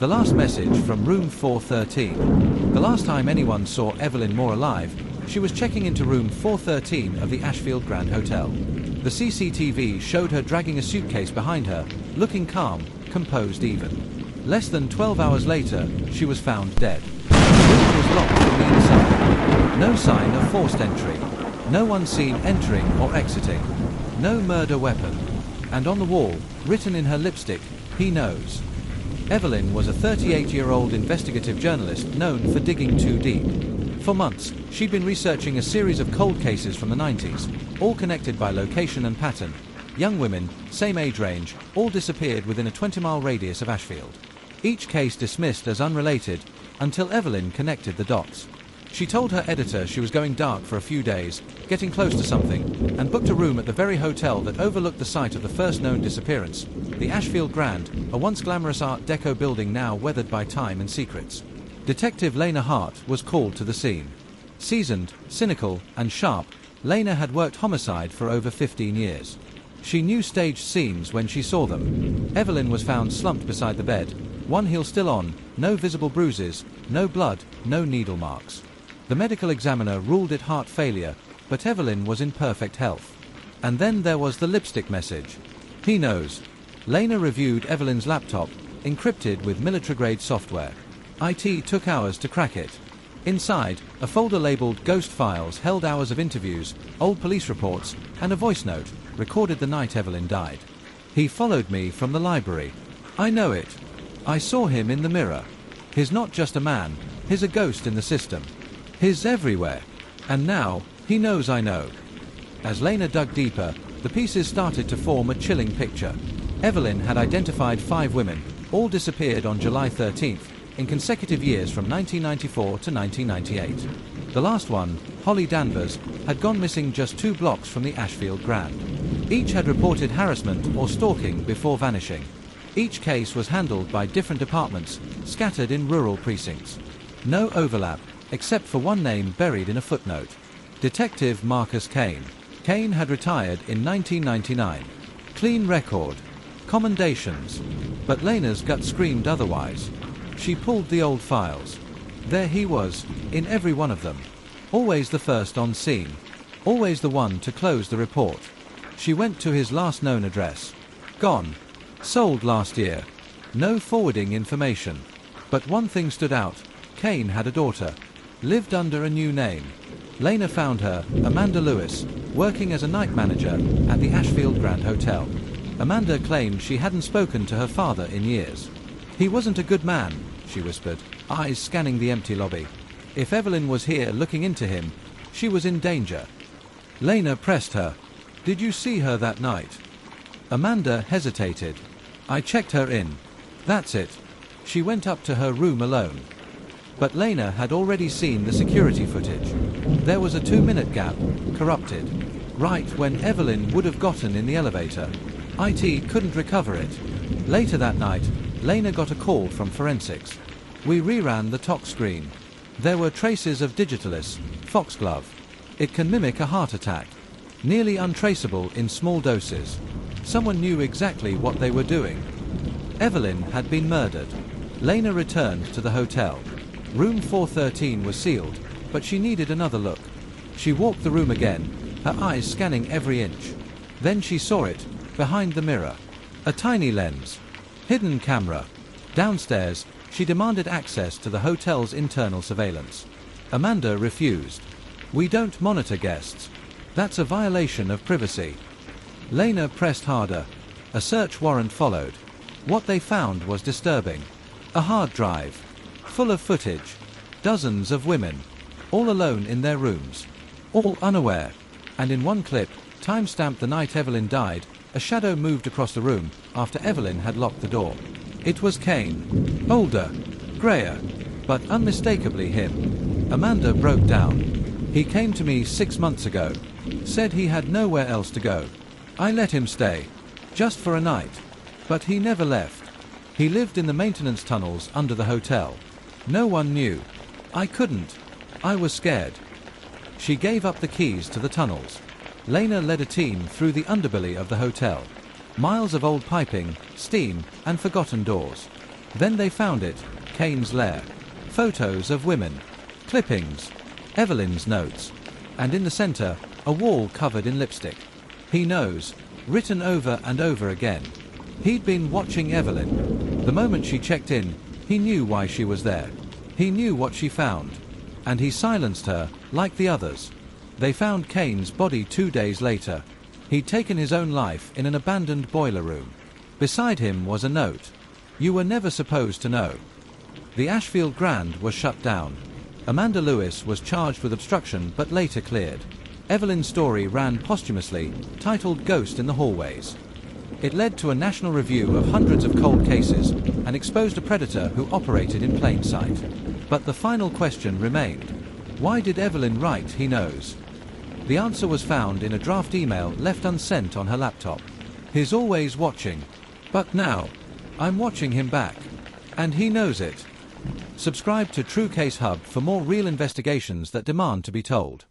The last message from room 413. The last time anyone saw Evelyn Moore alive, she was checking into room 413 of the Ashfield Grand Hotel. The CCTV showed her dragging a suitcase behind her, looking calm, composed even. Less than 12 hours later, she was found dead. The room was locked from the inside. No sign of forced entry. No one seen entering or exiting. No murder weapon. And on the wall, written in her lipstick, "He knows." Evelyn was a 38-year-old investigative journalist known for digging too deep. For months, she'd been researching a series of cold cases from the 90s, all connected by location and pattern. Young women, same age range, all disappeared within a 20-mile radius of Ashfield. Each case dismissed as unrelated, until Evelyn connected the dots. She told her editor she was going dark for a few days, getting close to something, and booked a room at the very hotel that overlooked the site of the first known disappearance, the Ashfield Grand, a once glamorous Art Deco building now weathered by time and secrets. Detective Lena Hart was called to the scene. Seasoned, cynical, and sharp, Lena had worked homicide for over 15 years. She knew staged scenes when she saw them. Evelyn was found slumped beside the bed, one heel still on, no visible bruises, no blood, no needle marks. The medical examiner ruled it heart failure, but Evelyn was in perfect health. And then there was the lipstick message. "He knows." Lena reviewed Evelyn's laptop, encrypted with military-grade software. IT took hours to crack it. Inside, a folder labeled Ghost Files held hours of interviews, old police reports, and a voice note, recorded the night Evelyn died. "He followed me from the library. I know it. I saw him in the mirror. He's not just a man, he's a ghost in the system. He's everywhere. And now, he knows I know." As Lena dug deeper, the pieces started to form a chilling picture. Evelyn had identified 5 women, all disappeared on July 13th, in consecutive years from 1994 to 1998. The last one, Holly Danvers, had gone missing just 2 blocks from the Ashfield Grand. Each had reported harassment or stalking before vanishing. Each case was handled by different departments, scattered in rural precincts. No overlap, except for one name buried in a footnote. Detective Marcus Kane. Kane had retired in 1999. Clean record. Commendations. But Lena's gut screamed otherwise. She pulled the old files. There he was, in every one of them. Always the first on scene. Always the one to close the report. She went to his last known address. Gone. Sold last year. No forwarding information. But one thing stood out. Kane had a daughter. Lived under a new name. Lena found her, Amanda Lewis, working as a night manager at the Ashfield Grand Hotel. Amanda claimed she hadn't spoken to her father in years. "He wasn't a good man," she whispered, eyes scanning the empty lobby. If Evelyn was here looking into him, she was in danger. Lena pressed her. "Did you see her that night?" Amanda hesitated. "I checked her in. That's it. She went up to her room alone." But Lena had already seen the security footage. There was a 2-minute gap, corrupted, right when Evelyn would have gotten in the elevator. IT couldn't recover it. Later that night, Lena got a call from forensics. "We reran the TOC screen. There were traces of digitalis, foxglove. It can mimic a heart attack. Nearly untraceable in small doses. Someone knew exactly what they were doing." Evelyn had been murdered. Lena returned to the hotel. Room 413 was sealed, but she needed another look. She walked the room again, her eyes scanning every inch. Then she saw it, behind the mirror. A tiny lens. Hidden camera. Downstairs, she demanded access to the hotel's internal surveillance. Amanda refused. "We don't monitor guests. That's a violation of privacy." Lena pressed harder. A search warrant followed. What they found was disturbing. A hard drive. Full of footage. Dozens of women. All alone in their rooms. All unaware. And in one clip, time-stamped the night Evelyn died, a shadow moved across the room after Evelyn had locked the door. It was Kane. Older. Greyer. But unmistakably him. Amanda broke down. "He came to me 6 months ago. Said he had nowhere else to go. I let him stay. Just for a night. But he never left. He lived in the maintenance tunnels under the hotel. No one knew. I couldn't. I was scared." She gave up the keys to the tunnels. Lena led a team through the underbelly of the hotel. Miles of old piping, steam, and forgotten doors. Then they found it, Kane's lair. Photos of women, clippings, Evelyn's notes, and in the center, a wall covered in lipstick. He knows, written over and over again. He'd been watching Evelyn. The moment she checked in, he knew why she was there. He knew what she found. And he silenced her, like the others. They found Kane's body 2 days later. He'd taken his own life in an abandoned boiler room. Beside him was a note. You were never supposed to know. The Ashfield Grand was shut down. Amanda Lewis was charged with obstruction but later cleared. Evelyn's story ran posthumously, titled Ghost in the Hallways. It led to a national review of hundreds of cold cases and exposed a predator who operated in plain sight. But the final question remained. Why did Evelyn write he knows? The answer was found in a draft email left unsent on her laptop. He's always watching. But now, I'm watching him back. And he knows it. Subscribe to True Case Hub for more real investigations that demand to be told.